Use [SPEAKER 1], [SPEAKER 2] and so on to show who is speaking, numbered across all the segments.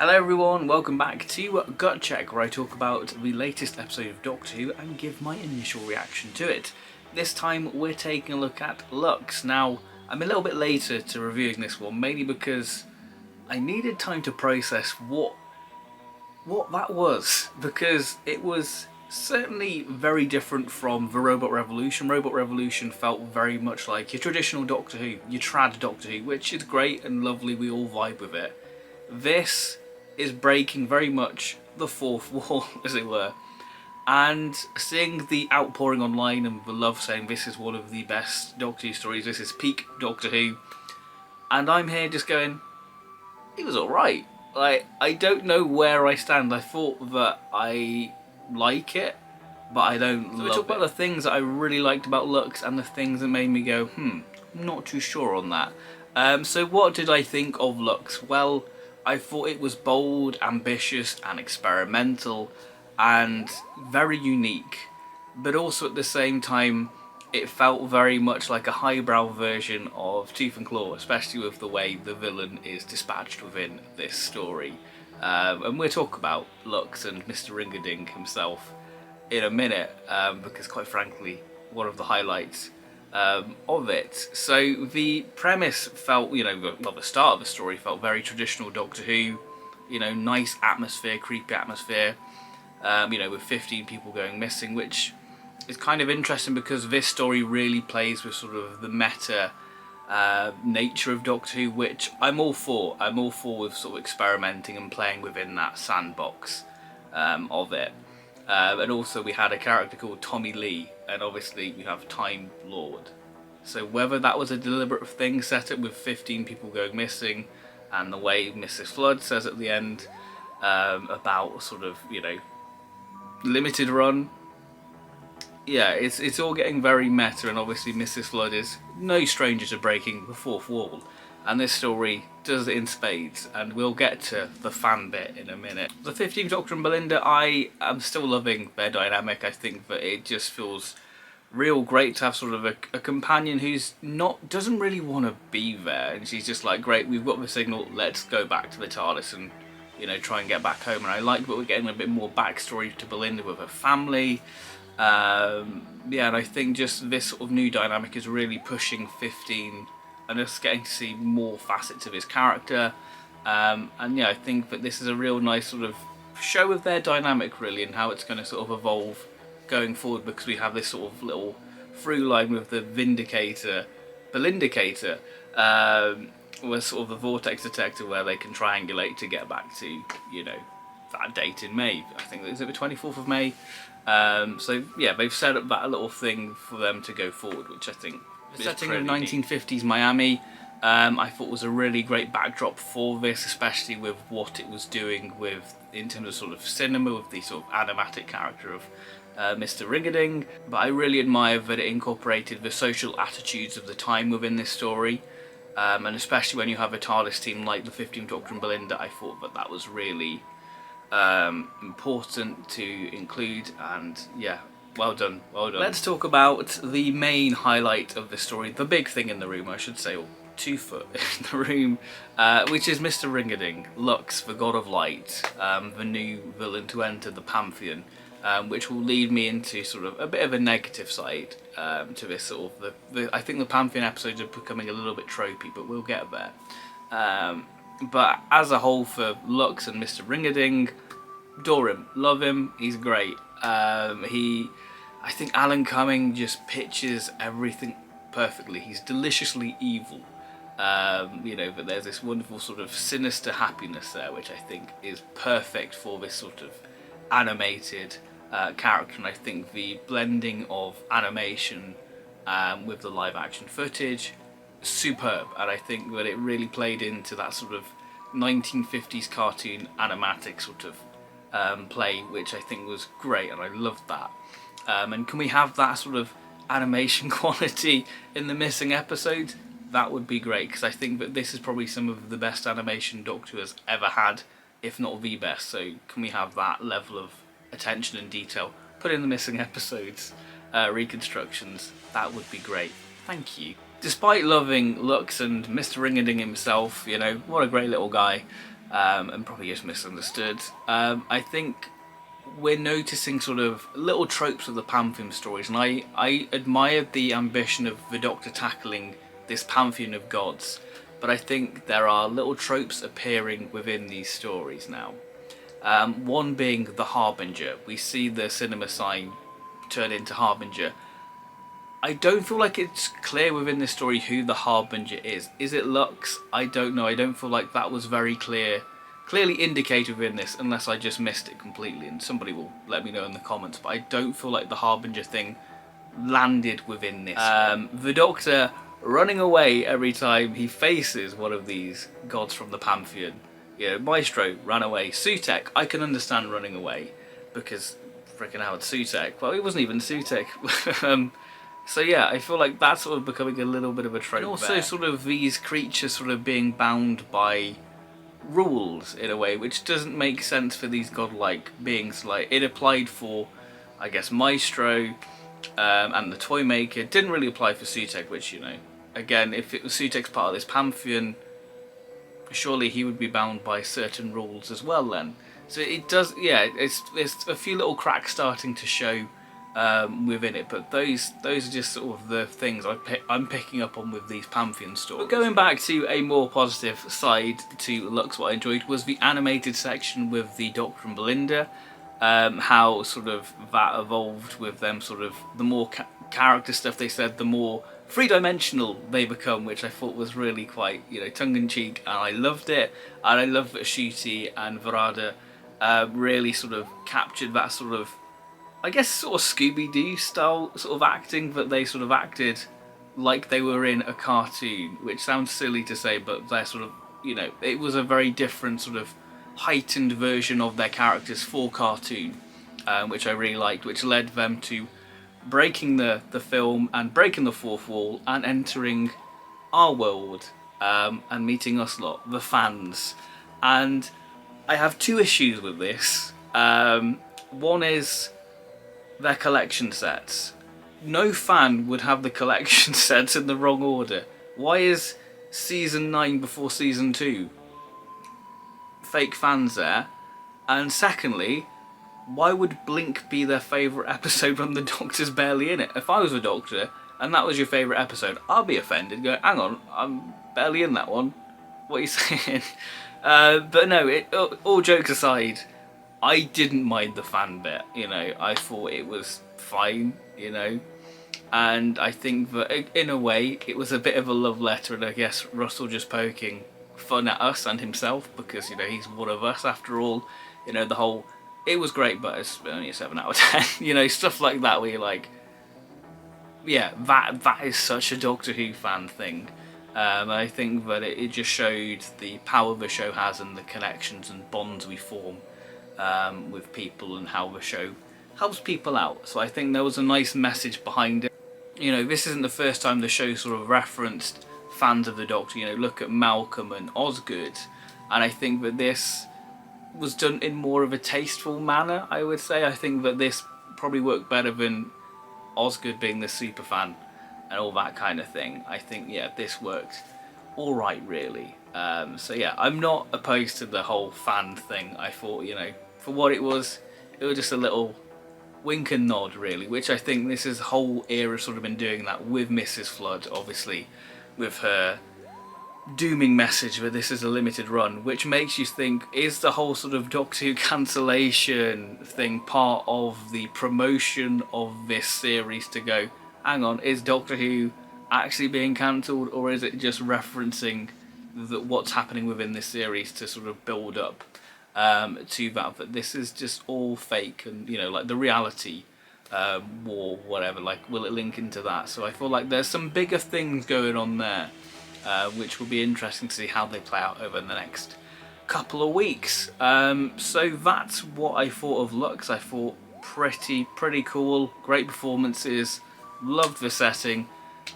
[SPEAKER 1] Hello everyone, welcome back to Gut Check, where I talk about the latest episode of Doctor Who and give my initial reaction to it. This time we're taking a look at Lux. Now, I'm a little bit later to reviewing this one, mainly because I needed time to process what that was, because it was certainly very different from the Robot Revolution. Robot Revolution felt very much like your traditional Doctor Who, your trad Doctor Who, which is great and lovely, we all vibe with it. This is breaking very much the fourth wall, as it were, and seeing the outpouring online and the love saying this is one of the best Doctor Who stories, this is peak Doctor Who, and I'm here just going, it was alright. Like, I don't know where I stand. I thought that I like it, but I don't love it. So we talk about the things that I really liked about Lux and the things that made me go, I'm not too sure on that. So what did I think of Lux? Well, I thought it was bold, ambitious and experimental and very unique, but also at the same time it felt very much like a highbrow version of Tooth and Claw, especially with the way the villain is dispatched within this story. And we'll talk about Lux and Mr. Ringading himself in a minute, because quite frankly, one of the highlights of it. So the premise felt, the start of the story felt very traditional Doctor Who, nice atmosphere, creepy atmosphere, with 15 people going missing, which is kind of interesting because this story really plays with sort of the meta nature of Doctor Who, which I'm all for. I'm all for with sort of experimenting and playing within that sandbox of it. And also we had a character called Tommy Lee, and obviously we have Time Lord. So whether that was a deliberate thing set up with 15 people going missing, and the way Mrs. Flood says at the end about sort of, limited run, yeah, it's all getting very meta, and obviously Mrs. Flood is no stranger to breaking the fourth wall, and this story does it in spades, and we'll get to the fan bit in a minute. The 15th Doctor and Belinda, I am still loving their dynamic. I think that it just feels real great to have sort of a companion who's doesn't really want to be there, and she's just like, great, we've got the signal, let's go back to the TARDIS and try and get back home. And I like that we're getting a bit more backstory to Belinda with her family. And I think just this sort of new dynamic is really pushing 15 and just getting to see more facets of his character. I think that this is a real nice sort of show of their dynamic really, and how it's going to sort of evolve going forward, because we have this sort of little through line with the Vindicator, Belindicator, with sort of the Vortex Detector, where they can triangulate to get back to, that date in May. I think it's the 24th of May. So yeah, they've set up that little thing for them to go forward, which I think the setting of 1950s Miami, I thought was a really great backdrop for this, especially with what it was doing with in terms of sort of cinema, with the sort of animatic character of Mr. Ringading. But I really admire that it incorporated the social attitudes of the time within this story, and especially when you have a TARDIS team like the 15th Doctor and Belinda, I thought that was really important to include, and yeah, well done. Let's talk about the main highlight of the story, the big thing in the room, I should say, or 2 foot in the room, which is Mr. Ringading, Lux, the God of Light, the new villain to enter the Pantheon, which will lead me into sort of a bit of a negative side to this sort of I think the Pantheon episodes are becoming a little bit tropey, but we'll get there. But as a whole, for Lux and Mr. Ringading, adore him, love him, he's great. I think Alan Cumming just pitches everything perfectly. He's deliciously evil, but there's this wonderful sort of sinister happiness there, which I think is perfect for this sort of animated character. And I think the blending of animation with the live action footage, superb, and I think that it really played into that sort of 1950s cartoon animatic sort of play, which I think was great, and I loved that. And can we have that sort of animation quality in the missing episodes? That would be great, because I think that this is probably some of the best animation Doctor Who has ever had, if not the best. So can we have that level of attention and detail put in the missing episodes, reconstructions? That would be great. Thank you. Despite loving Lux and Mr. Ringading himself, what a great little guy, and probably just misunderstood. I think we're noticing sort of little tropes of the Pantheon stories, and I admired the ambition of the Doctor tackling this Pantheon of gods, but I think there are little tropes appearing within these stories now. One being the Harbinger. We see the cinema sign turn into Harbinger. I don't feel like it's clear within this story who the Harbinger is. Is it Lux? I don't know. I don't feel like that was very clearly indicated within this, unless I just missed it completely, and somebody will let me know in the comments, but I don't feel like the Harbinger thing landed within this. The Doctor running away every time he faces one of these gods from the Pantheon. You know, Maestro ran away. Sutek, I can understand running away, because freaking Howard Sutek, well, he wasn't even Sutek. So yeah, I feel like that's sort of becoming a little bit of a trope. And also there, sort of these creatures sort of being bound by rules in a way, which doesn't make sense for these godlike beings. Like, it applied for, I guess, Maestro and the Toymaker. It didn't really apply for Sutek, which, you know, again, if it was Sutek's part of this Pantheon, surely he would be bound by certain rules as well then. So it does, yeah, it's a few little cracks starting to show within it, but those are just sort of the things I'm picking up on with these Pantheon stories. But going back to a more positive side to Lux, what I enjoyed was the animated section with the Doctor and Belinda, how sort of that evolved with them, sort of the more character stuff they said, the more three-dimensional they become, which I thought was really quite, you know, tongue-in-cheek, and I loved it. And I love that Shuti and Varada really sort of captured that sort of, I guess, sort of Scooby-Doo style sort of acting, but they sort of acted like they were in a cartoon, which sounds silly to say, but they're sort of, you know, it was a very different sort of heightened version of their characters for cartoon, which I really liked, which led them to breaking the film and breaking the fourth wall and entering our world and meeting us lot, the fans. And I have two issues with this. One is their collection sets. No fan would have the collection sets in the wrong order. Why is season 9 before season 2? Fake fans there. And secondly, why would Blink be their favourite episode when the Doctor's barely in it? If I was a Doctor and that was your favourite episode, I'd be offended. Go, hang on, I'm barely in that one. What are you saying? But no, all jokes aside, I didn't mind the fan bit, you know, I thought it was fine, you know, and I think that in a way it was a bit of a love letter, and I guess Russell just poking fun at us and himself, because, you know, he's one of us after all, you know, the whole, it was great but it's only a 7 out of 10, you know, stuff like that where you're like, yeah, that is such a Doctor Who fan thing. I think that it just showed the power the show has and the connections and bonds we form with people, and how the show helps people out. So I think there was a nice message behind it. You know, this isn't the first time the show sort of referenced fans of the Doctor. You know, look at Malcolm and Osgood, and I think that this was done in more of a tasteful manner, I would say. I think that this probably worked better than Osgood being the super fan and all that kind of thing. I think, yeah, this worked alright, really. So yeah, I'm not opposed to the whole fan thing. I thought, you know, for what it was just a little wink and nod, really, which I think this is whole era sort of been doing that with Mrs. Flood, obviously, with her dooming message where this is a limited run, which makes you think, is the whole sort of Doctor Who cancellation thing part of the promotion of this series to go, hang on, is Doctor Who actually being cancelled, or is it just referencing what's happening within this series to sort of build up to that, but this is just all fake, and, you know, like the reality war, whatever, like, will it link into that? So I feel like there's some bigger things going on there, which will be interesting to see how they play out over the next couple of weeks. So that's what I thought of Lux. I thought pretty cool, great performances, loved the setting.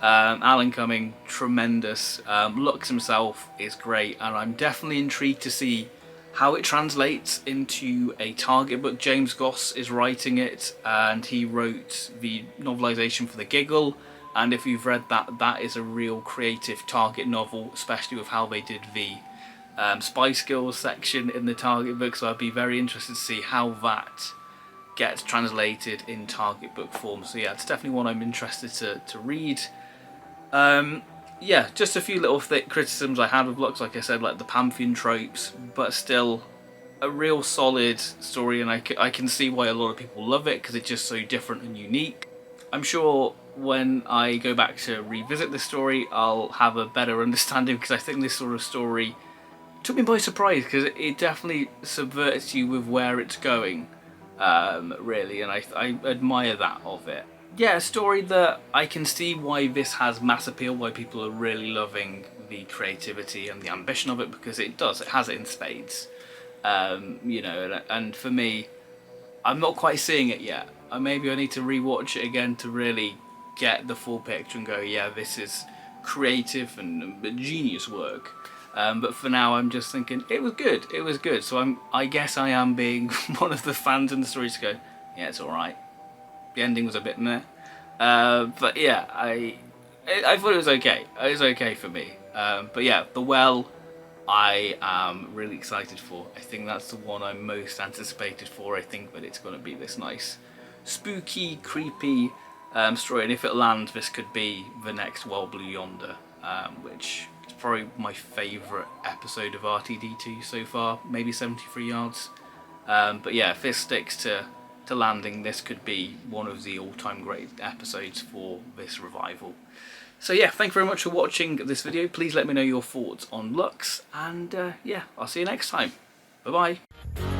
[SPEAKER 1] Alan Cumming, tremendous. Lux himself is great, and I'm definitely intrigued to see how it translates into a Target book. James Goss is writing it, and he wrote the novelisation for The Giggle, and if you've read that, that is a real creative Target novel, especially with how they did the spy skills section in the Target book, so I'd be very interested to see how that gets translated in Target book form. So yeah, it's definitely one I'm interested to read. Yeah, just a few little criticisms I had with Lux, like I said, like the Pantheon tropes, but still a real solid story, and I can see why a lot of people love it, because it's just so different and unique. I'm sure when I go back to revisit this story, I'll have a better understanding, because I think this sort of story took me by surprise, because it definitely subverts you with where it's going, really, and I admire that of it. Yeah, a story that I can see why this has mass appeal, why people are really loving the creativity and the ambition of it, because it has it in spades. You know, and for me, I'm not quite seeing it yet. Maybe I need to rewatch it again to really get the full picture and go, yeah, this is creative and genius work. But for now, I'm just thinking it was good. It was good. So I guess I am being one of the fans in the story to go, yeah, it's all right. The ending was a bit meh. But yeah, I thought it was okay. It was okay for me. But yeah, The Well, I am really excited for. I think that's the one I'm most anticipated for. I think that it's going to be this nice, spooky, creepy story. And if it lands, this could be the next Well Blue Yonder, which is probably my favourite episode of RTD2 so far. Maybe 73 yards. But yeah, if this sticks to landing, this could be one of the all-time great episodes for this revival. So yeah, thank you very much for watching this video. Please let me know your thoughts on Lux, and yeah, I'll see you next time. Bye bye.